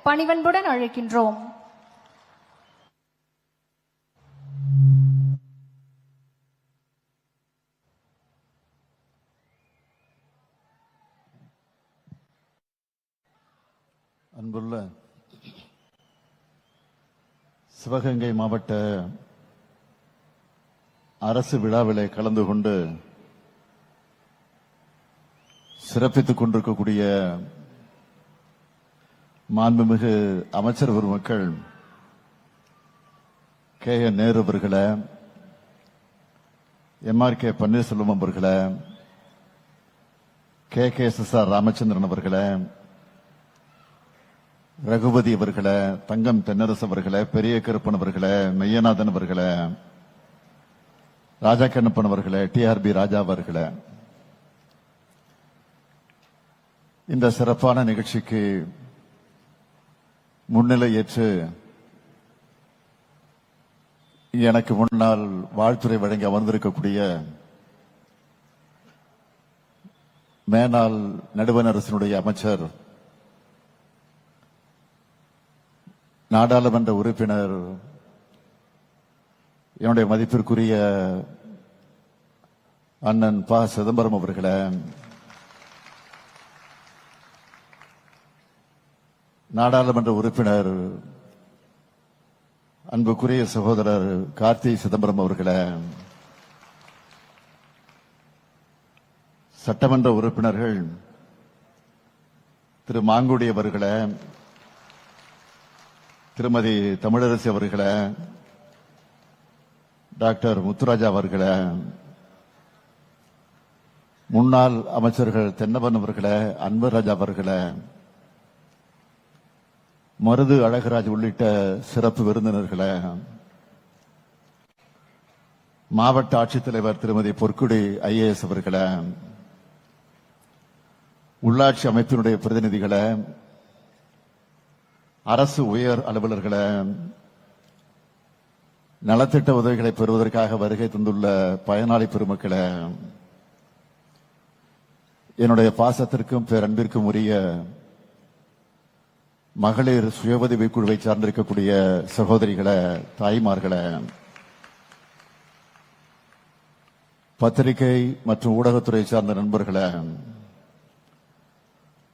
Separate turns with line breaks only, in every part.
பணிவன்புடன் அழைக்கின்றோம்.
அன்புள்ள சிவகங்கை மாவட்ட அரசு விழாவிலே கலந்து கொண்டு சிறப்பித்துக் கொண்டிருக்கக்கூடிய மாண்புமிகு அமைச்சர் பெருமக்கள் KN நேரு அவர்களே, MRK பன்னீர்செல்வம் அவர்களே, KKSSR ராமச்சந்திரன் அவர்களே, ரகுபதி அவர்களே, தங்கம் தென்னரசு அவர்களே, பெரிய கருப்பன் அவர்களே, மெய்யநாதன் அவர்களே, ராஜா கண்ணப்பன் அவர்களே, TRB ராஜா அவர்களே, இந்த சிறப்பான நிகழ்ச்சிக்கு முன்னிலை ஏற்று எனக்கு முன்னால் வாழ்த்துறை வழங்கி அமர்ந்திருக்கக்கூடிய மேனாள் நடுவண் அரசினுடைய அமைச்சர், நாடாளுமன்ற உறுப்பினர், என்னுடைய மதிப்பிற்குரிய அண்ணன் ப. சிதம்பரம் அவர்களே, நாடாளுமன்ற உறுப்பினர் அன்புக்குரிய சகோதரர் கார்த்தி சிதம்பரம் அவர்களே, சட்டமன்ற உறுப்பினர்கள் திரு மாங்குடி அவர்களே, திருமதி தமிழரசி அவர்களே, டாக்டர் முத்துராஜா அவர்களே, முன்னாள் அமைச்சர்கள் தென்னவன் அவர்களே, அன்பராஜா அவர்களே, மருது அழகராஜ் உள்ளிட்ட சிறப்பு விருந்தினர்களே, மாவட்ட ஆட்சித்தலைவர் திருமதி பொற்குடி IAS அவர்களே, உள்ளாட்சி அமைப்பினுடைய பிரதிநிதிகளே, அரசு உயர் அலுவலர்களே, நலத்திட்ட உதவிகளை பெறுவதற்காக வருகை தந்துள்ள பயனாளி பெருமக்களே, என்னுடைய பாசத்திற்கும் பேரன்பிற்கும் உரிய மகளிர் சுய உதவி குழுவை சார்ந்திருக்கக்கூடிய சகோதரிகளே, தாய்மார்களே, பத்திரிகை மற்றும் ஊடகத்துறை சார்ந்த நண்பர்களே,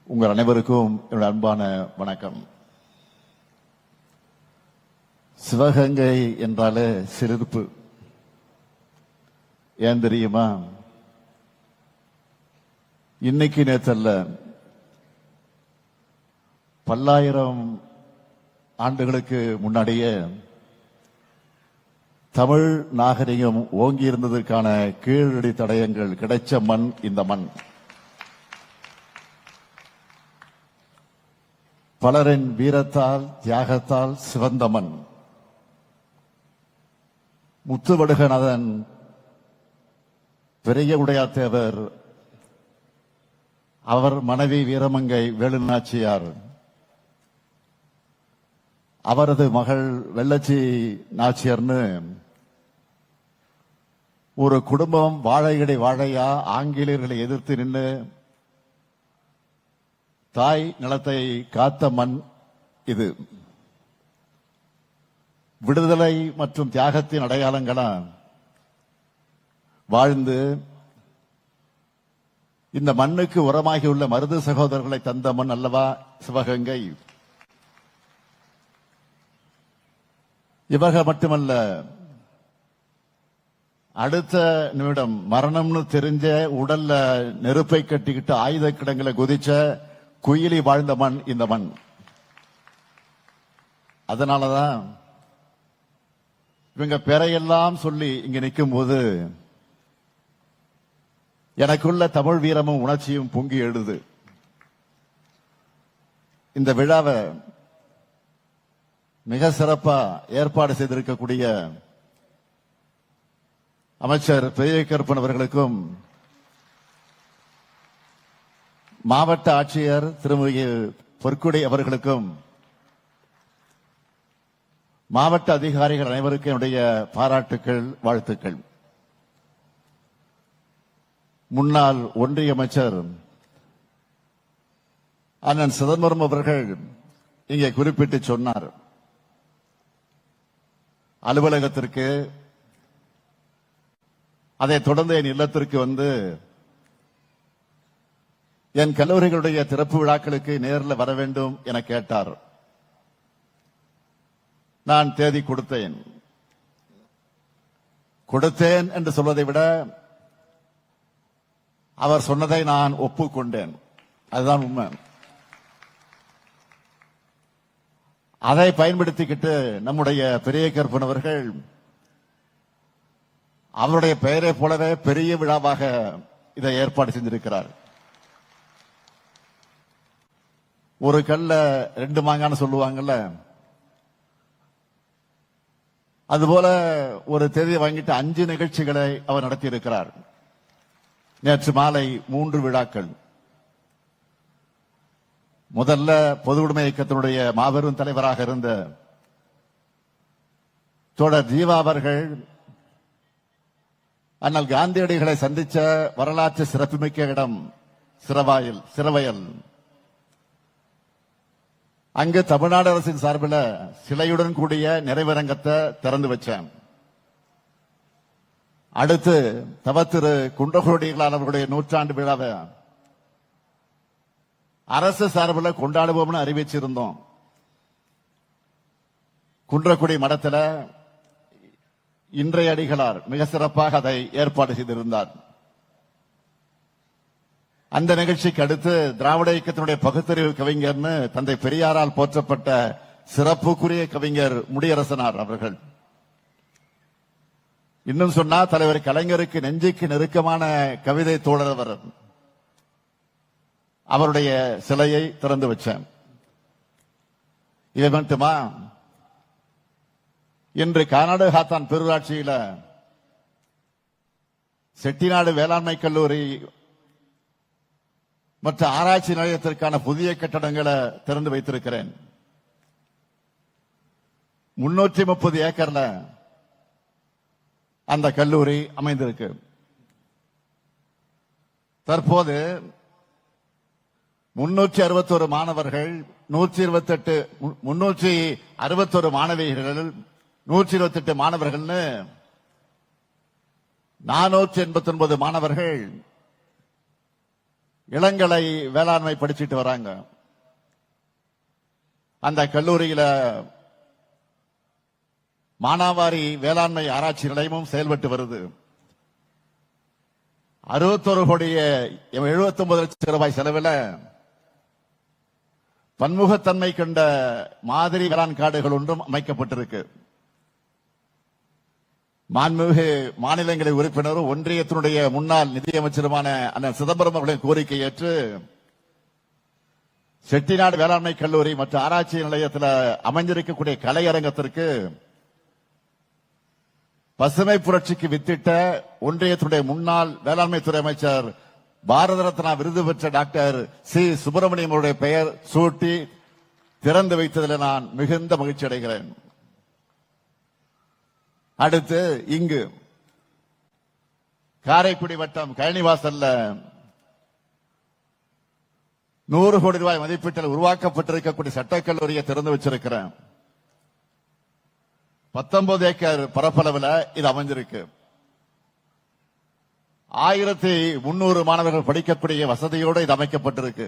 உங்கள் அனைவருக்கும் என்னுடைய அன்பான வணக்கம். சிவகங்கை என்றாலே சிலிர்ப்பு. ஏன் தெரியுமா? இன்னைக்கு நேற்றல்ல, பல்லாயிரம் ஆண்டுகளுக்கு முன்னாடியே தமிழ் நாகரிகம் ஓங்கி இருந்ததற்கான கீழடி தடயங்கள் கிடைச்ச மண் இந்த மண். பலரின் வீரத்தால் தியாகத்தால் சிவந்த மண். முத்துவடுகநாதன், பெரிய உடையாத்தேவர், அவர் மனைவி வீரமங்கை வேலுநாச்சியார், அவரது மகள் வெள்ளச்சி நாச்சியார்னு ஒரு குடும்பம் வாழையடி வாழையா ஆங்கிலேயர்களை எதிர்த்து நின்று தாய் நிலத்தை காத்த மண் இது. விடுதலை மற்றும் தியாகத்தின் அடையாளங்களா வாழ்ந்து இந்த மண்ணுக்கு உரமாகியுள்ள மருது சகோதரர்களை தந்த மண் அல்லவா சிவகங்கை. இவக மட்டுமல்ல, அடுத்த நிமிடம் மரணம்னு தெரிஞ்ச உடல்ல நெருப்பை கட்டிக்கிட்டு ஆயுத கிடங்குல குதிச்ச குயிலி வாழ்ந்த மண் இந்த மண். அதனாலதான் இவங்க பெறையெல்லாம் சொல்லி இங்க நிற்கும் போது எனக்குள்ள தமிழ் வீரமும் உணர்ச்சியும் பொங்கி எழுது. இந்த விழாவை மிக சிறப்பா ஏற்பாடு செய்திருக்கக்கூடிய அமைச்சர் பெரிய கருப்பன் அவர்களுக்கும், மாவட்ட ஆட்சியர் திருமதி பொற்குடி அவர்களுக்கும், மாவட்ட அதிகாரிகள் அனைவருக்கும் என்னுடைய பாராட்டுக்கள், வாழ்த்துக்கள். முன்னாள் ஒன்றிய அமைச்சர் அண்ணன் சிதம்பரம் அவர்கள் இங்கே குறிப்பிட்டு சொன்னார். அலுவலகத்திற்கு, அதைத் தொடர்ந்து என் இல்லத்திற்கு வந்து என் கல்லூரிகளுடைய திறப்பு விழாக்களுக்கு நேரில் வர வேண்டும் என கேட்டார். நான் தேதி கொடுத்தேன் என்று சொல்வதை விட அவர் சொன்னதை நான் ஒப்புக்கொண்டேன். அதுதான் உண்மை. அதை பயன்படுத்திக்கிட்டு நம்முடைய பெரிய கருப்பன் அவர்கள் அவருடைய பெயரை போலவே பெரிய விழாவாக இதை ஏற்பாடு செஞ்சிருக்கிறார். ஒரு கல்ல ரெண்டு மாங்கான்னு சொல்லுவாங்கல்ல, அதுபோல ஒரு தேதியை வாங்கிட்டு 5 நிகழ்ச்சிகளை அவர் நடத்தி இருக்கிறார். நேற்று மாலை 3 விழாக்கள். முதல்ல பொது உடைமை இயக்கத்தினுடைய மாபெரும் தலைவராக இருந்த தோழர் ஜீவா அவர்கள் அண்ணல் காந்தியடிகளை சந்திச்ச வரலாற்று சிறப்புமிக்க இடம் சிறவயல். அங்கு தமிழ்நாடு அரசின் சார்பில் சிலையுடன் கூடிய நிறைவரங்கத்தை திறந்து வச்சேன். அடுத்து தவத்திரு குன்றக்குடிகளார் அவர்களுடைய 100ஆண்டு விழாவை அரசு சார்பில் கொண்டாடுவோம்னு அறிவிச்சிருந்தோம். குன்றக்குடி மடத்தில் இன்றைய அடிகளார் மிக சிறப்பாக அதை ஏற்பாடு செய்திருந்தார். அந்த நிகழ்ச்சிக்கு அடுத்து திராவிட இயக்கத்தினுடைய பகுத்தறிவு கவிஞர்னு தந்தை பெரியாரால் போற்றப்பட்ட சிறப்புக்குரிய கவிஞர் முடியரசனார் அவர்கள், இன்னும் சொன்னா தலைவர் கலைஞருக்கு நெஞ்சுக்கு நெருக்கமான கவிதை தோழர் அவருடைய சிலையை திறந்து வச்சேன். இதை மட்டுமா, இன்று கர்நாடகாத்தான் பேரூராட்சியில செட்டிநாடு வேளாண்மை கல்லூரி மற்ற ஆராய்ச்சி நிலையத்திற்கான புதிய கட்டடங்களை திறந்து வைத்திருக்கிறேன். 330 ஏக்கர்ல அந்த கல்லூரி அமைந்திருக்கு. தற்போது 361 மாணவர்கள், 361 மாணவியர்கள், 128 மாணவர்கள், 489 மாணவர்கள் இளங்கலை வேளாண்மை படிச்சுட்டு வராங்க. அந்த கல்லூரியில மானாவாரி வேளாண்மை ஆராய்ச்சி நிலையமும் செயல்பட்டு வருது. 61 கோடிய 79 லட்சம் ரூபாய் செலவில் பன்முகத்தன்மை கொண்ட மாதிரி வேளாண் காடுகள் ஒன்றும் அமைக்கப்பட்டிருக்கு. மாண்புமிகு மாநிலங்களவை உறுப்பினரும் ஒன்றியத்தினுடைய முன்னாள் நிதியமைச்சருமான அண்ணன் சிதம்பரம் அவர்களின் கோரிக்கை ஏற்று செட்டிநாடு வேளாண்மை கல்லூரி மற்றும் ஆராய்ச்சி நிலையத்தில் அமைந்திருக்கக்கூடிய கலையரங்கத்திற்கு பசுமை புரட்சிக்கு வித்திட்ட ஒன்றியத்தினுடைய முன்னாள் வேளாண்மை துறை அமைச்சர் பாரத ரத்னா விருது பெற்ற டாக்டர் சி சுப்பிரமணியம் அவருடைய பெயர் சூட்டி திறந்து வைத்ததில் நான் மிகுந்த மகிழ்ச்சி அடைகிறேன். அடுத்து இங்கு காரைக்குடி வட்டம் கழனிவாசல்ல 100 கோடி ரூபாய் மதிப்பீட்டில் உருவாக்கப்பட்டிருக்கக்கூடிய சட்டக்கல்லூரியை திறந்து வச்சிருக்கிறேன். 19 ஏக்கர் பரப்பளவில் இது அமைஞ்சிருக்கு. 1300 மாணவர்கள் படிக்கக்கூடிய வசதியோடு இது அமைக்கப்பட்டிருக்கு.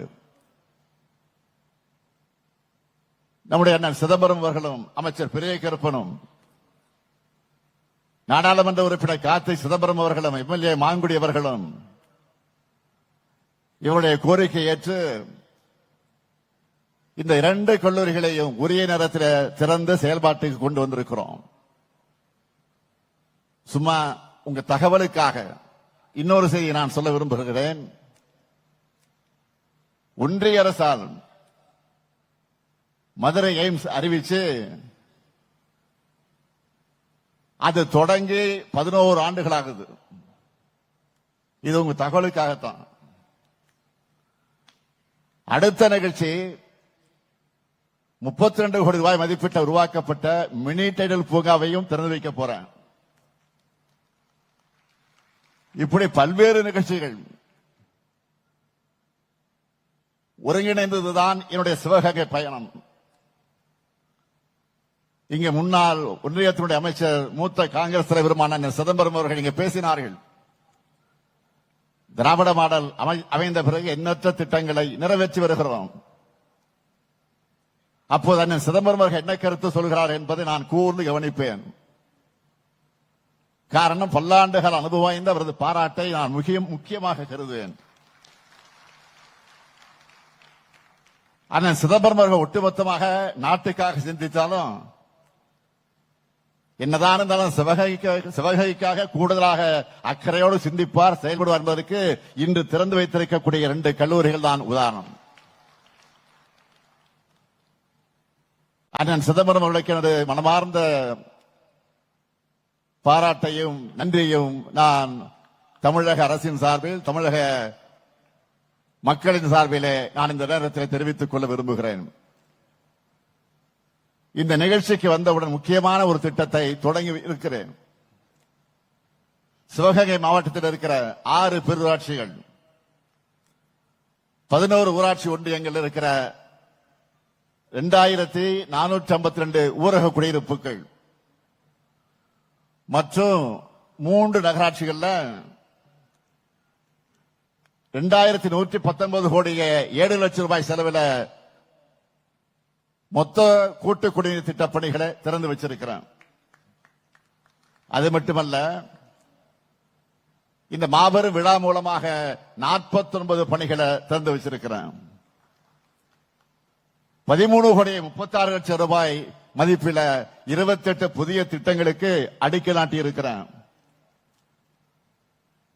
நம்முடைய அண்ணன் சிதம்பரம் அவர்களும் அமைச்சர் பெரிய கருப்பனும் நாடாளுமன்ற உறுப்பினர் கார்த்திக் சிதம்பரம் அவர்களும் எம்எல்ஏ மாங்குடி அவர்களும் இவருடைய கோரிக்கை ஏற்று இந்த 2 கல்லூரிகளையும் உரிய நேரத்தில் திறந்து செயல்பாட்டுக்கு கொண்டு வந்திருக்கிறோம். சும்மா உங்க தகவலுக்காக இன்னொரு செய்தி நான் சொல்ல விரும்புகிறேன். ஒன்றிய அரசால் மதுரை எய்ம்ஸ் அறிவிச்சு அது தொடங்கி 11 ஆண்டுகளாகுது. இது உங்க தகவலுக்காகத்தான். அடுத்த நிகழ்ச்சி 32 கோடி ரூபாய் மதிப்பீட்டில் உருவாக்கப்பட்ட மினி டைடல் பூங்காவையும் திறந்து வைக்க போறேன். இப்படி பல்வேறு நிகழ்ச்சிகள் ஒருங்கிணைந்ததுதான் என்னுடைய சிவகங்கை பயணம். இங்க முன்னாள் ஒன்றியத்தினுடைய அமைச்சர் மூத்த காங்கிரஸ் தலைவருமான சிதம்பரம் அவர்கள் இங்க பேசினார்கள். திராவிட மாடல் அமைந்த பிறகு எண்ணற்ற திட்டங்களை நிறைவேற்றி வருகிறோம். அப்போது அண்ணன் சிதம்பரம் அவர்கள் என்ன கருத்து சொல்கிறார் என்பதை நான் கூர்ந்து கவனிப்பேன். காரணம், பல்லாண்டுகள் அனுபவம் வாய்ந்த அவரது பாராட்டை நான் முக்கியமாக கருதுவேன். அண்ணன் சிதம்பரம் அவர்கள் ஒட்டுமொத்தமாக நாட்டுக்காக சிந்தித்தாலும், என்னதான் இருந்தாலும் சிவகைக்காக கூடுதலாக அக்கறையோடு சிந்திப்பார், செயல்படுவார் என்பதற்கு இன்று திறந்து வைத்திருக்கக்கூடிய 2 கல்லூரிகள் தான் உதாரணம். அண்ணன் சிதம்பரம் அவர்களுக்கு எனது மனமார்ந்த பாராட்டையும் நன்றியையும் நான் தமிழக அரசின் சார்பில், தமிழக மக்களின் சார்பிலே நான் இந்த நேரத்தில் தெரிவித்துக் கொள்ள விரும்புகிறேன். இந்த நிகழ்ச்சிக்கு வந்தவுடன் முக்கியமான ஒரு திட்டத்தை தொடங்கி இருக்கிறேன். சிவகங்கை மாவட்டத்தில் இருக்கிற 6 பேரூராட்சிகள், 11 ஊராட்சி ஒன்றியங்கள் இருக்கிற 2452 ஊரக குடியிருப்புகள் மற்றும் 3 நகராட்சிகள்ல 2119 கோடியே 7 லட்சம் ரூபாய் செலவில் மொத்த கூட்டு குடிநீர் திட்ட பணிகளை திறந்து வச்சிருக்கிறேன். அது மட்டுமல்ல, இந்த மாபெரும் விழா மூலமாக 49 பணிகளை திறந்து வச்சிருக்கிறேன். 13 கோடியே 36 லட்சம் ரூபாய் மதிப்பில 28 புதிய திட்டங்களுக்கு அடிக்கல் நாட்டி இருக்கிறேன்.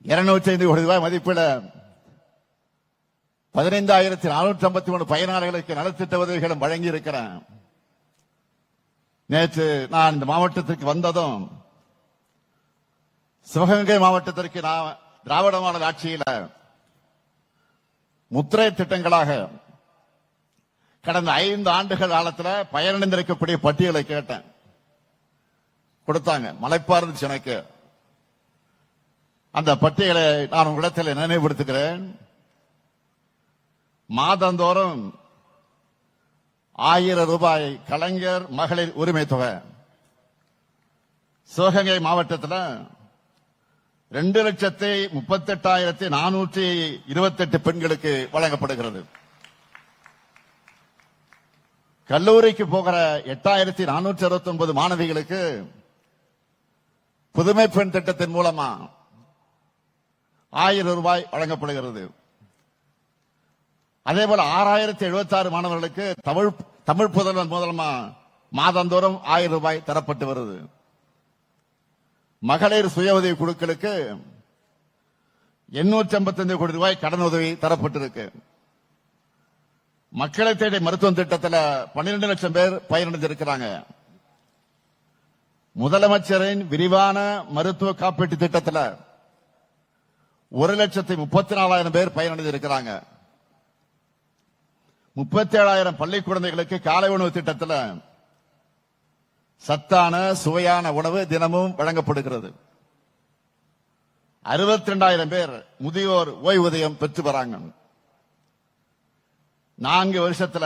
205 கோடி ரூபாய் மதிப்பில 15,453 பயனாளிகளுக்கு நலத்திட்ட உதவிகளும் வழங்கி இருக்கிறேன். நேற்று நான் இந்த மாவட்டத்திற்கு வந்ததும், சிவகங்கை மாவட்டத்திற்கு நான் திராவிட மாடல் ஆட்சியில முத்திரை திட்டங்களாக கடந்த 5 ஆண்டுகள் காலத்தில் பயனடைந்திருக்கக்கூடிய பட்டியலை கேட்டேன். கொடுத்தாங்க. மலைப்பா இருந்துச்சு எனக்கு. அந்த பட்டியலை நான் உங்களிடத்தில் நினைவுபடுத்துகிறேன். மாதந்தோறும் 1000 ரூபாய் கலைஞர் மகளிர் உரிமை தொகை சிவகங்கை மாவட்டத்தில் 2,38,428 பெண்களுக்கு வழங்கப்படுகிறது. கல்லூரிக்கு போகிற 8,469 மாணவிகளுக்கு புதுமை பெண் திட்டத்தின் மூலமா 1000 ரூபாய் வழங்கப்படுகிறது. அதேபோல 6,076 மாணவர்களுக்கு தமிழ் புதல்வன் மூலமா மாதந்தோறும் 1000 ரூபாய் தரப்பட்டு வருது. மகளிர் சுய உதவி குழுக்களுக்கு 855 கோடி ரூபாய் கடன் உதவி தரப்பட்டிருக்கு. மக்களை தேடி மருத்துவ திட்டத்தில் 12 லட்சம் பேர் பயனடைந்திருக்கிறாங்க. முதலமைச்சரின் விரிவான மருத்துவ காப்பீட்டு திட்டத்தில் 1,34,000 பேர் பயனடைந்திருக்கிறாங்க. 37,000 பள்ளி குழந்தைகளுக்கு காலை உணவு திட்டத்தில் சத்தான சுவையான உணவு தினமும் வழங்கப்படுகிறது. 62,000 பேர் முதியோர் ஓய்வூதியம் பெற்று வராங்க. 4 வருஷத்துல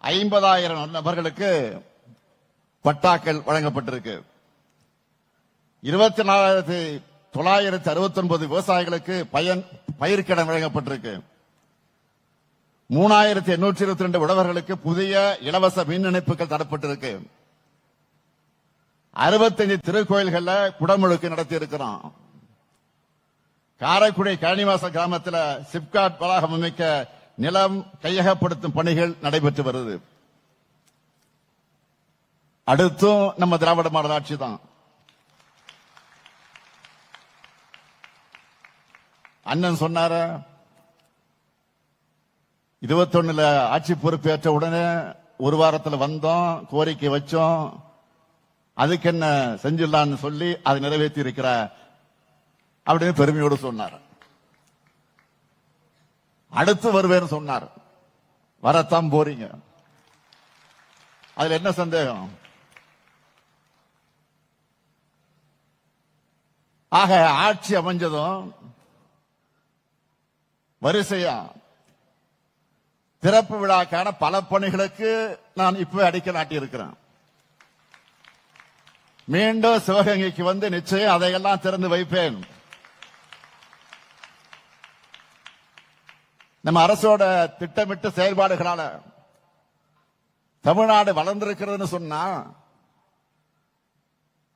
50,000 நபர்களுக்கு பட்டாக்கள் வழங்கப்பட்டிருக்கு. 24,969 விவசாயிகளுக்கு பயிர்க்கடன் வழங்கப்பட்டிருக்கு. 3,822 உழவர்களுக்கு புதிய இலவச மின் இணைப்புகள் தரப்பட்டிருக்கு. 65 திருக்கோயில்கள்ல குடமுழுக்கு நடத்தி இருக்கிறோம். காரைக்குடி கழனிவாச கிராமத்தில் சிப்காட் வளாகம் அமைக்க நிலம் கையகப்படுத்தும் பணிகள் நடைபெற்று வருது. அடுத்தும் நம்ம திராவிட மாடல் ஆட்சி தான். அண்ணன் சொன்னார 21 ஆட்சி பொறுப்பேற்ற உடனே 1 வாரத்தில் வந்தோம், கோரிக்கை வச்சோம், அதுக்கு என்ன செஞ்சிடலான்னு சொல்லி அதை நிறைவேற்றி இருக்கிற அப்படின்னு பெருமையோடு சொன்னார். அடுத்து வருவேன்னு சொன்னார். வரத்தான் போறீங்க, அதுல என்ன சந்தேகம்? ஆக ஆட்சி அமைஞ்சதும் வரிசையா திறப்பு விழாக்கான பல பணிகளுக்கு நான் இப்ப அடிக்கல் நாட்டி இருக்கிறேன். மீண்டும் சிவகங்கைக்கு வந்து நிச்சயம் அதையெல்லாம் திறந்து வைப்பேன். நம்ம அரசோட திட்டமிட்ட செயல்பாடுகளால தமிழ்நாடு வளர்ந்திருக்கிறதுன்னு சொன்னா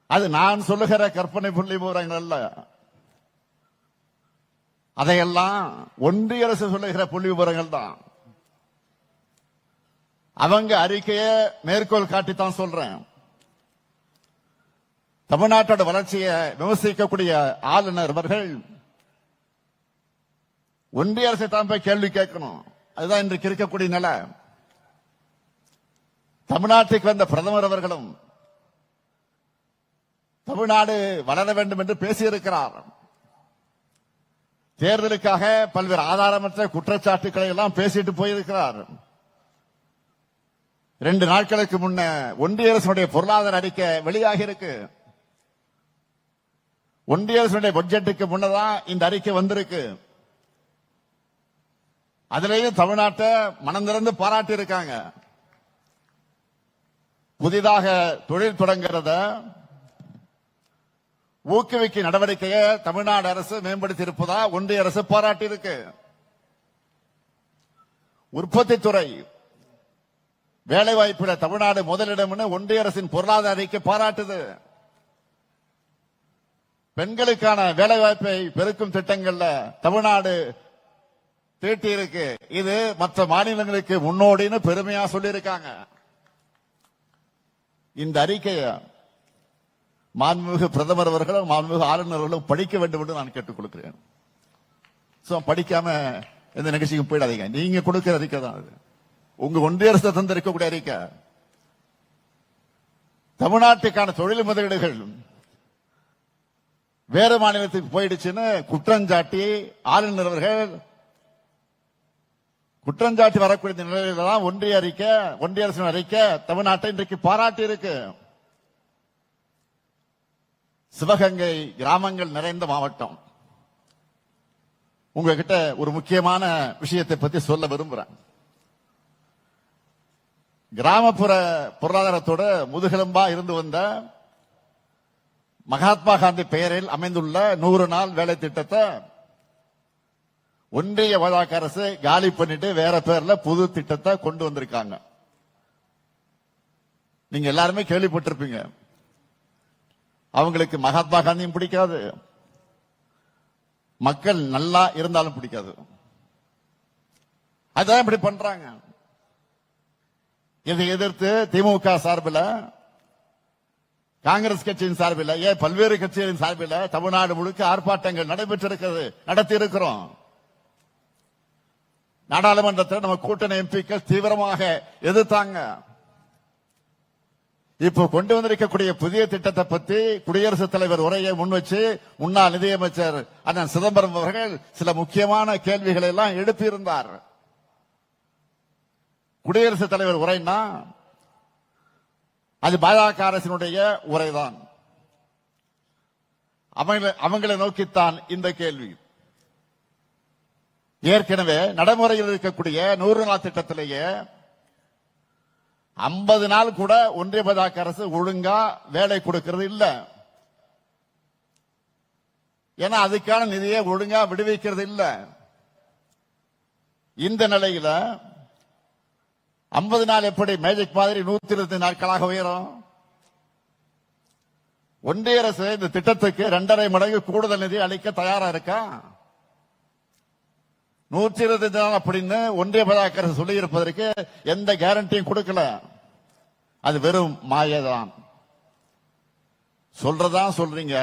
அது நான் சொல்லுகிற கற்பனை புள்ளி விவரங்கள் அல்ல. அதையெல்லாம் ஒன்றிய அரசு சொல்லுகிற புள்ளி விவரங்கள் தான். அவங்க அறிக்கையை மேற்கோள் காட்டித்தான் சொல்றேன். தமிழ்நாட்டோட வளர்ச்சியை விமர்சிக்கக்கூடிய ஆளுநர் அவர்கள் ஒன்றிய அரசை தான் போய் கேள்வி கேட்கணும். அதுதான் இன்றைக்கு இருக்கக்கூடிய நிலை. தமிழ்நாட்டுக்கு வந்த பிரதமர் அவர்களும் தமிழ்நாடு வளர வேண்டும் என்று பேசியிருக்கிறார். தேர்தலுக்காக பல்வேறு ஆதாரமற்ற குற்றச்சாட்டுக்களை எல்லாம் பேசிட்டு போயிருக்கிறார். 2 நாட்களுக்கு முன்ன ஒன்றிய அரசுடைய பொருளாதார அறிக்கை வெளியாகி இருக்கு. ஒன்றிய அரசுடைய பட்ஜெட்டுக்கு முன்னதான் இந்த அறிக்கை வந்திருக்கு. அதிலேயும் தமிழ்நாட்டை மனம் திறந்து பாராட்டி இருக்காங்க. புதிதாக தொழில் தொடங்குறத ஊக்குவிக்கும் நடவடிக்கையை தமிழ்நாடு அரசு மேம்படுத்தி இருப்பதா ஒன்றிய அரசு பாராட்டி இருக்கு. உற்பத்தி துறை வேலை வாய்ப்புல தமிழ்நாடு முதலிடம் ஒன்றிய அரசின் பொருளாதார அறிக்கை பாராட்டுது. பெண்களுக்கான வேலை வாய்ப்பை பெருக்கும் திட்டங்கள்ல தமிழ்நாடு தீட்டி இருக்கு. இது மற்ற மாநிலங்களுக்கு முன்னோடின்னு பெருமையா சொல்லியிருக்காங்க. இந்த அறிக்கையை மாண்புமிகு பிரதமர் அவர்களும் மாண்புமிகு ஆளுநர்களும் படிக்க வேண்டும் என்று நான் கேட்டுக் கொடுக்கிறேன். படிக்காம எந்த நிகழ்ச்சிக்கும் போயிடாதீங்க. நீங்க கொடுக்கிற அறிக்கை தான் அது. உங்க ஒன்றிய அரசு தந்திருக்கக்கூடிய அறிக்கை. தமிழ்நாட்டுக்கான தொழில் முதலீடுகள் வேறு மாநிலத்துக்கு போயிடுச்சுன்னு குற்றஞ்சாட்டி ஆளுநர் அவர்கள் குற்றஞ்சாட்டி வரக்கூடிய நிலையில தான் ஒன்றிய அரசின் அறிக்கை தமிழ்நாட்டை இன்றைக்கு பாராட்டி இருக்கு. சிவகங்கை கிராமங்கள் நிறைந்த மாவட்டம். உங்ககிட்ட ஒரு முக்கியமான விஷயத்தை பத்தி சொல்ல விரும்புறேன். கிராமப்புற பொருளாதாரத்தோட முதுகெலும்பா இருந்து வந்த மகாத்மா காந்தி பெயரில் அமைந்துள்ள 100 நாள் வேலை திட்டத்தை ஒன்றிய பாஜக அரசு காலி பண்ணிட்டு வேற பேர்ல புது திட்டத்தை கொண்டு வந்திருக்காங்க. நீங்க எல்லாருமே கேள்விப்பட்டிருப்பீங்க. அவங்களுக்கு மகாத்மா காந்தியும் பிடிக்காது, மக்கள் நல்லா இருந்தாலும் பிடிக்காது. அதான் இப்படி பண்றாங்க. இதை எதிர்த்து திமுக சார்பில், காங்கிரஸ் கட்சியின் சார்பில், பல்வேறு கட்சிகளின் சார்பில் தமிழ்நாடு முழுக்க ஆர்ப்பாட்டங்கள் நடைபெற்றிருக்கிறது, நடத்தி இருக்கிறோம். நாடாளுமன்றத்தில் நம்ம கூட்டணி எம்பிக்கள் தீவிரமாக எதிர்த்தாங்க. இப்போ கொண்டு வந்திருக்கக்கூடிய புதிய திட்டத்தை பற்றி குடியரசுத் தலைவர் உரையை முன் வச்சு முன்னாள் நிதியமைச்சர் அண்ணன் சிதம்பரம் அவர்கள் சில முக்கியமான கேள்விகளை எல்லாம் எழுப்பியிருந்தார். குடியரசுத் தலைவர் உரைன்னா அது பாஜக அரசினுடைய உரைதான். அவங்களை நோக்கித்தான் இந்த கேள்வி. ஏற்கனவே நடைமுறையில் இருக்கக்கூடிய 100 நாள் திட்டத்திலேயே 50 நாள் கூட ஒன்றிய பாஜக அரசு ஒழுங்கா வேலை கொடுக்கிறது இல்ல. ஏன்னா அதுக்கான நிதியை ஒழுங்கா விடுவிக்கிறது இல்ல. இந்த நிலையில 50 நாள் எப்படி மேஜிக் மாதிரி 120 நாட்களாக உயரும்? ஒன்றிய அரசு இந்த திட்டத்துக்கு 2.5 மடங்கு கூடுதல் நிதி அளிக்க தயாரா இருக்கா? 120 நாள் அப்படின்னு ஒன்றிய பாஜக அரசு சொல்லி இருப்பதற்கு எந்த கேரண்டியும் கொடுக்கல. அது வெறும் மாயதான். சொல்றதான் சொல்றீங்க.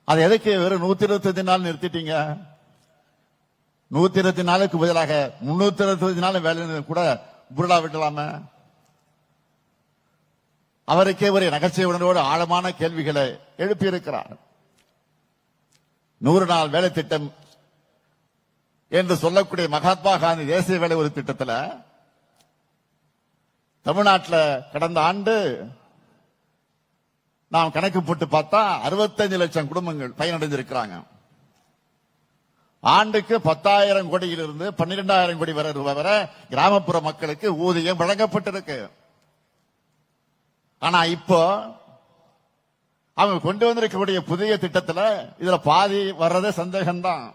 அது எதுக்கு வெறும் 125 நாள் நிறுத்திட்டீங்க? 120 நாளுக்கு பதிலாக 325 நாள் வேலை கூட புருடா விடலாம? அவருக்கே ஒரு நகைச்சுவையோடு ஆழமான கேள்விகளை எழுப்பியிருக்கிறார். 100 நாள் வேலை திட்டம் என்று சொல்லக்கூடிய மகாத்மா காந்தி தேசிய வேலை ஒரு திட்டத்தில் தமிழ்நாட்டில் கடந்த ஆண்டு நாம் கணக்கு போட்டு பார்த்தா 65 லட்சம் குடும்பங்கள் பயனடைந்திருக்கிறாங்க. ஆண்டுக்கு 10,000 கோடியிலிருந்து 12,000 கோடி வரை ரூபாய் வரை கிராமப்புற மக்களுக்கு ஊதியம் வழங்கப்பட்டிருக்கு. ஆனா இப்போ அவங்க கொண்டு வந்திருக்கக்கூடிய புதிய திட்டத்துல இதுல பாதி வர்றதே சந்தேகம்தான்.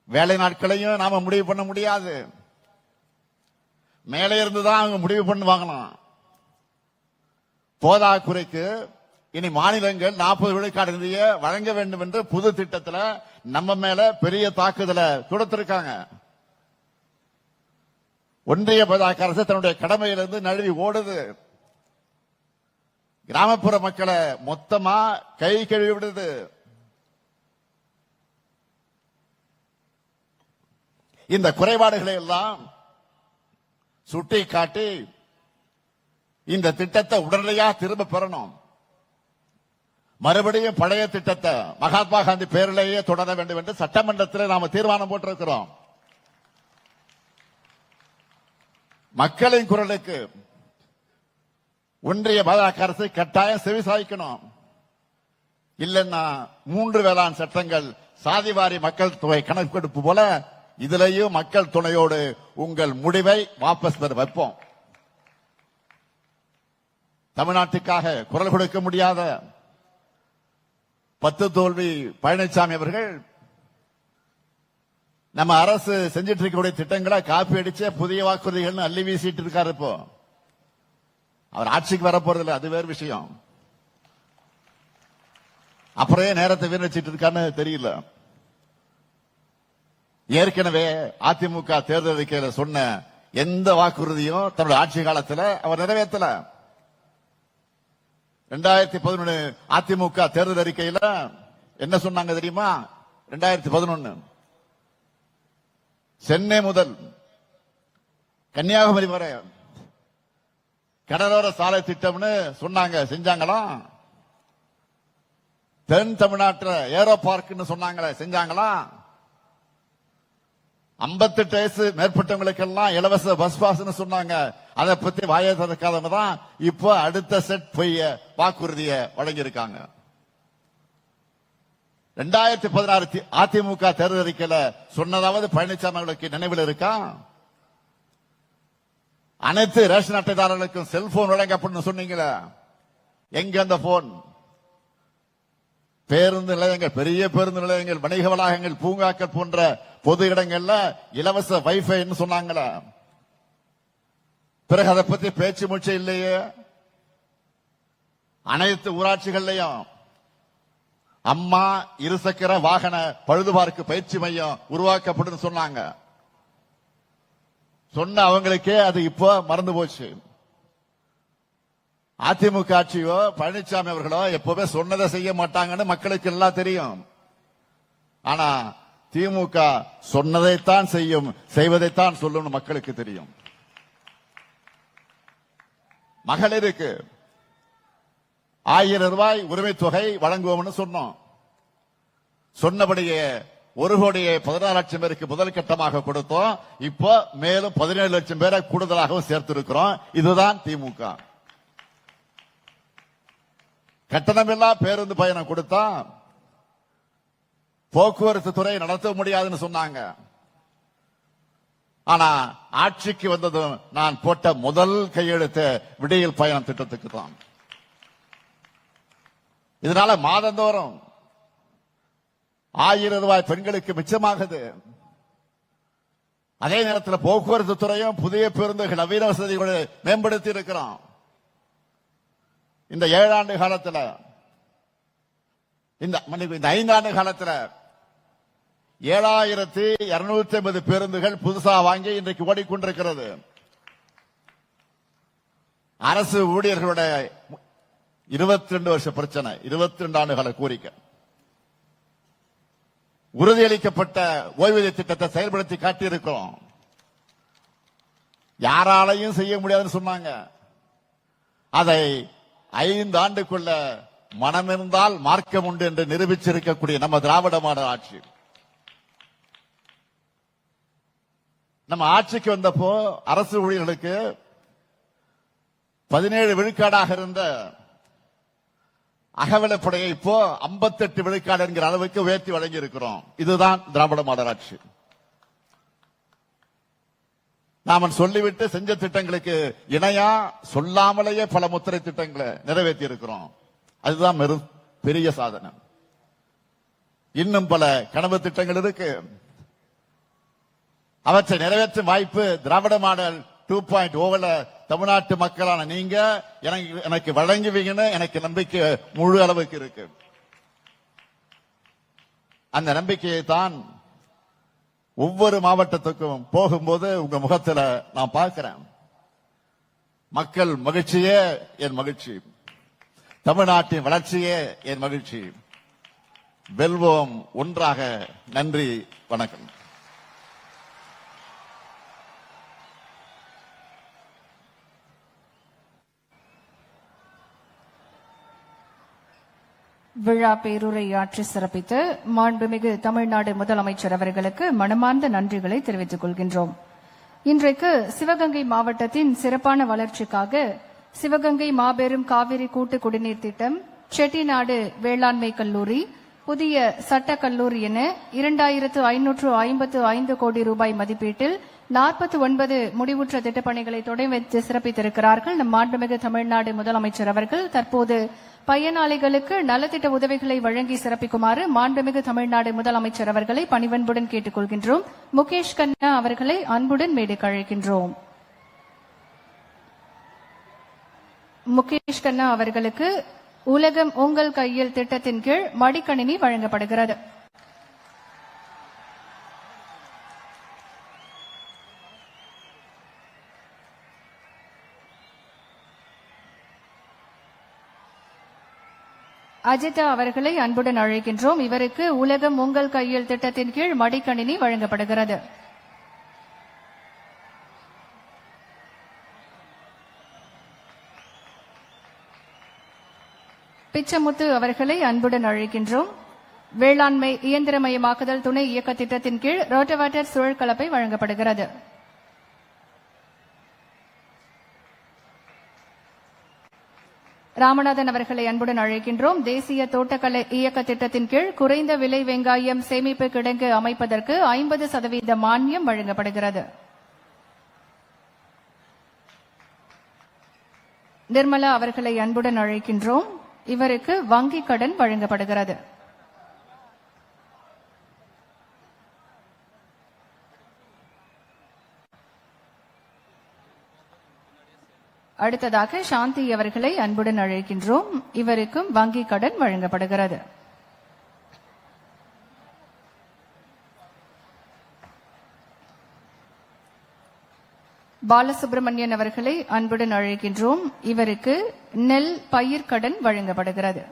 வேலை நாட்களையும் நாம முடிவு பண்ண முடியாது. மேலே இருந்துதான் அவங்க முடிவு பண்ணுவாங்களாம். போதாக்குறைக்கு இனி மாநிலங்கள் 40 விழுக்காடு நிதியை வழங்க வேண்டும் என்று புது திட்டத்துல நம்ம மேல பெரிய தாக்குதலை தொடுத்திருக்காங்க. ஒன்றிய பாஜக அரசு தன்னுடைய கடமையிலிருந்து நழுவி ஓடுது. கிராமப்புற மக்களை மொத்தமா கை கழுவி விடுது. இந்த குறைபாடுகளை எல்லாம் சுட்டி காட்டி இந்த திட்டத்தை உடனடியாக திரும்ப பெறணும். மறுபடியும் பழைய திட்டத்தை மகாத்மா காந்தி பேரிலேயே தொடர வேண்டும் என்று சட்டமன்றத்தில் நாம தீர்மானம் போட்டிருக்கிறோம். மக்களின் குரலுக்கு ஒன்றிய பாஜக அரசு கட்டாயம் செவிசாய்க்கணும். இல்லைன்னா 3 வேளாண் சட்டங்கள், சாதிவாரி மக்கள் தொகை கணக்கெடுப்பு போல இதிலேயும் மக்கள் துணையோடு உங்கள் முடிவை வாபஸ் பெற வைப்போம். தமிழ்நாட்டுக்காக குரல் கொடுக்க முடியாத 10 தோல்வி பழனிசாமி அவர்கள் நம்ம அரசு செஞ்சிட்டு இருக்கக்கூடிய திட்டங்களை காப்பி அடிச்ச புதிய வாக்குறுதிகள் அள்ளி வீசிட்டு இருக்காரு. இப்போ அவர் ஆட்சிக்கு வரப்போறதில்லை, அது வேறு விஷயம். அப்புறம் நேரத்தை வீணடிச்சிட்டு இருக்கான்னு தெரியல. ஏற்கனவே அதிமுக தேர்தல் அறிக்கையில சொன்ன எந்த வாக்குறுதியும் தன்னுடைய ஆட்சி காலத்தில் அவர் நிறைவேற்றல. 2011 அதிமுக தேர்தல் அறிக்கையில என்ன சொன்னாங்க தெரியுமா? 2011 சென்னை முதல் கன்னியாகுமரி வரை கடலோர சாலை திட்டம்னு சொன்னாங்க, செஞ்சாங்களா? தென் தமிழ்நாட்டில் ஏரோ பார்க்னு சொன்னாங்களே, செஞ்சாங்களா? 58 வயசு மேற்பட்டவங்களுக்கெல்லாம் இலவச பஸ் பாஸ்னு சொன்னாங்க, அதை பத்தி வாயை திறக்காதவங்க தான் இப்போ அடுத்த செட் பொய்ய வாக்குறுதியை வழங்கியிருக்காங்க. 2016 அதிமுக தேர்தல் அறிக்கையில சொன்னதாவது பழனிசாமி அவர்களுக்கு நினைவில் இருக்கா? அனைத்து ரேஷன் அட்டைதாரர்களுக்கும் செல்போன் வழங்கப்படும் சொன்னீங்களே, எங்க அந்த போன்? பேருந்து நிலையங்கள், பெரிய பேருந்து நிலையங்கள், வணிக வளாகங்கள், பூங்காக்கள் போன்ற பொது இடங்கள்ல இலவச வைஃபைன்னு சொன்னாங்களே, பிறகு அதை பத்தி பேச்சு மூச்சு இல்லையே. அனைத்து ஊராட்சிகள்லையும் அம்மா இருசக்கர வாகன பழுதுபார்க்கு பயிற்சி மையம் உருவாக்கப்படும் சொன்னாங்க. சொன்ன அவங்களுக்கே அது இப்போ மறந்து போச்சு. அதிமுக ஆட்சியோ பழனிசாமி அவர்களோ எப்பவுமே சொன்னதை செய்ய மாட்டாங்கன்னு மக்களுக்கு எல்லாம் தெரியும். ஆனா திமுக சொன்னதைத்தான் செய்யும், செய்வதைத்தான் சொல்லும் மக்களுக்கு தெரியும். மகளிருக்கு 1000 ரூபாய் உரிமை தொகை வழங்குவோம்னு சொன்னோம். சொன்னபடியே 1,16 லட்சம் பேருக்கு முதல் கட்டமாக கொடுத்தோம். இப்போ மேலும் 17 லட்சம் பேரை கூடுதலாகவும் சேர்த்திருக்கிறோம். இதுதான் திமுக. கட்டணமில்லா பேருந்து பயணம் கொடுத்தா போக்குவரத்து துறை நடத்த முடியாதுன்னு சொன்னாங்க. ஆனா ஆட்சிக்கு வந்ததும் நான் போட்ட முதல் கையெழுத்து விடியல் பயணம் திட்டத்துக்கு தான். இதனால மாதந்தோறும் 1000 ரூபாய் பெண்களுக்கு மிச்சமாகுது. அதே நேரத்தில் போக்குவரத்து துறையும் புதிய பேருந்துகள் நவீன வசதிகளை மேம்படுத்தி இருக்கிறோம். இந்த 7 ஆண்டு காலத்தில், இந்த 5 ஆண்டு காலத்தில் 7250 பேருந்துகள் புதுசா வாங்கி இன்றைக்கு ஓடிக்கொண்டிருக்கிறது. அரசு ஊழியர்களுடைய 22 வருஷ பிரச்சனை, 22 ஆண்டுகால கோரிக்கை. உறுதியளிக்கப்பட்ட ஓய்வூதிய திட்டத்தை செயல்படுத்தி காட்டியிருக்கிறோம். யாராலையும் செய்ய முடியாதுன்னு சொன்னாங்க. அதை 5 ஆண்டுக்குள்ள மனமிருந்தால் மார்க்கம் உண்டு என்று நிரூபிச்சிருக்கக்கூடிய நம்ம திராவிட மாடல் ஆட்சி. நம்ம ஆட்சிக்கு வந்தப்போ அரசு ஊழியர்களுக்கு 17 விழுக்காடாக இருந்த அகவிலைப்படையை இப்போ 58 விழுக்காடு என்கிற அளவுக்கு உயர்த்தி வழங்கி இருக்கிறோம். இதுதான் திராவிட மாடல் ஆட்சி. நாம சொல்லிவிட்டு செஞ்ச திட்டங்களுக்கு இணையா சொல்லாமலேயே பல முத்திரை திட்டங்களை நிறைவேற்றி இருக்கிறோம். அதுதான் பெரிய சாதனை. இன்னும் பல கனவு திட்டங்கள் இருக்கு. அவற்றை நிறைவேற்றும் வாய்ப்பு திராவிட மாடல் 2.0 தமிழ்நாட்டு மக்களான நீங்க எனக்கு வழங்குவீங்கன்னு எனக்கு நம்பிக்கை முழு அளவுக்கு இருக்கு. அந்த நம்பிக்கையை தான் ஒவ்வொரு மாவட்டத்துக்கும் போகும்போது உங்க முகத்துல நான் பார்க்கிறேன். மக்கள் மகிழ்ச்சியே என் மகிழ்ச்சி, தமிழ்நாட்டின் வளர்ச்சியே என் மகிழ்ச்சி. வெல்வோம் ஒன்றாக. நன்றி, வணக்கம்.
விழா பேருரையாற்றி சிறப்பித்து மாண்புமிகு தமிழ்நாடு முதலமைச்சர் அவர்களுக்கு மனமார்ந்த நன்றிகளை தெரிவித்துக் கொள்கின்றோம். இன்றைக்கு சிவகங்கை மாவட்டத்தின் சிறப்பான வளர்ச்சிக்காக சிவகங்கை மாபெரும் காவிரி கூட்டு குடிநீர் திட்டம், செட்டிநாடு வேளாண்மை கல்லூரி, புதிய சட்டக் கல்லூரி என 2555 கோடி ரூபாய் மதிப்பீட்டில் 49 முடிவுற்ற திட்டப்பணிகளை தொடங்கி வைத்து சிறப்பித்திருக்கிறார்கள். நம் மாண்புமிகு தமிழ்நாடு முதலமைச்சர் அவர்கள் தற்போது பயனாளிகளுக்கு நலத்திட்ட உதவிகளை வழங்கி சிறப்பிக்குமாறு மாண்புமிகு தமிழ்நாடு முதலமைச்சர் அவர்களை பணிவன்புடன் கேட்டுக் கொள்கின்றோம். முகேஷ் கண்ணா அவர்களை அன்புடன் மேடைக்கு அழைக்கின்றோம். முகேஷ் கண்ணா அவர்களுக்கு உலகம் உங்கள் கையில் திட்டத்தின் கீழ் மடிக்கணினி வழங்கப்படுகிறது. அஜிதா அவர்களை அன்புடன் அழைக்கின்றோம். இவருக்கு உலகம் உங்கள் கையில் திட்டத்தின் கீழ் மடிக்கணினி வழங்கப்படுகிறது. பிச்சமுத்து அவர்களை அன்புடன் அழைக்கின்றோம். வேளாண்மை இயந்திரமயமாக்குதல் துணை இயக்க திட்டத்தின் கீழ் ரோட்டோவேட்டர் சுழல் கலப்பை வழங்கப்படுகிறது. ராமநாதன் அவர்களை அன்புடன் அழைக்கின்றோம். தேசிய தோட்டக்கலை இயக்க திட்டத்தின் கீழ் குறைந்த விலை வெங்காயம் சேமிப்பு கிடங்கு அமைப்பதற்கு 50% மானியம் வழங்கப்படுகிறது. நிர்மலா அவர்களை அன்புடன் அழைக்கின்றோம். இவருக்கு வங்கிக் கடன் வழங்கப்படுகிறது. அடுத்ததாக சாந்தி அவர்களை அன்புடன் அழைக்கின்றோம். இவருக்கும் வங்கிக் கடன் வழங்கப்படுகிறது. பாலசுப்ரமணியன் அவர்களை அன்புடன் அழைக்கின்றோம். இவருக்கு நெல் பயிர்க்கடன் வழங்கப்படுகிறது.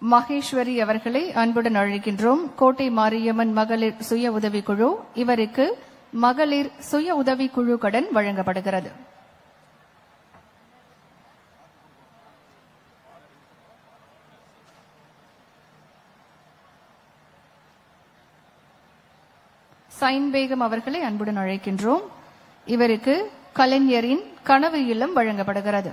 மகேஸ்வரி அவர்களை அன்புடன் அழைக்கின்றோம். கோட்டை மாரியம்மன் மகளிர் சுய உதவிக்குழு, இவருக்கு மகளிர் சுய உதவிக்குழு கடன் வழங்கப்படுகிறது. சைன் பேகம் அவர்களை அன்புடன் அழைக்கின்றோம். இவருக்கு கலைஞரின் கனவு இல்லம் வழங்கப்படுகிறது.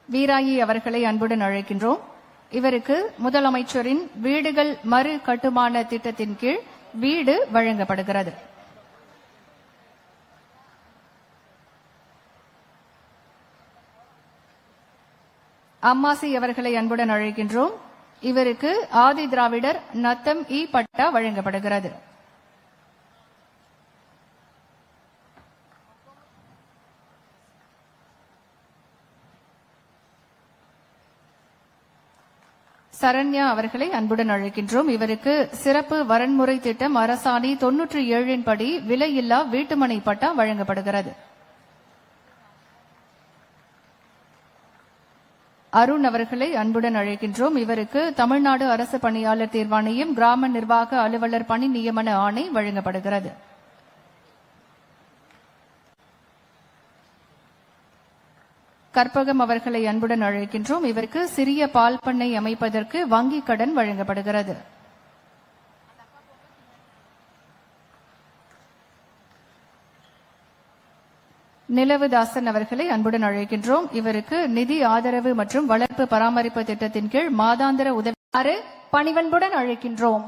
வீராயி அவர்களை அன்புடன் அழைக்கின்றோம். இவருக்கு முதலமைச்சரின் வீடுகள் மறு கட்டுமான திட்டத்தின் கீழ் வீடு வழங்கப்படுகிறது. அம்மாசி அவர்களை அன்புடன் அழைக்கின்றோம். இவருக்கு ஆதி திராவிடர் நத்தம் இ பட்டா வழங்கப்படுகிறது. சரண்யா அவர்களை அன்புடன் அழைக்கின்றோம். இவருக்கு சிறப்பு வரன்முறை திட்டம் அரசாணை 97 படி விலையில்லா வீட்டுமனை பட்டா வழங்கப்படுகிறது. அருண் அவர்களை அன்புடன் அழைக்கின்றோம். இவருக்கு தமிழ்நாடு அரசு பணியாளர் தேர்வாணையம் கிராம நிர்வாக அலுவலர் பணி நியமன ஆணை வழங்கப்படுகிறது. கற்பகம் அவர்களை அன்புடன் அழைக்கின்றோம். இவருக்கு சிறிய பால் பண்ணை அமைப்பதற்கு வங்கிக் கடன் வழங்கப்படுகிறது. நிலவுதாசன் அவர்களை அன்புடன் அழைக்கின்றோம். இவருக்கு நிதி ஆதரவு மற்றும் வளர்ப்பு பராமரிப்பு திட்டத்தின் கீழ் மாதாந்திர உதவி பணிவன்புடன் அழைக்கின்றோம்.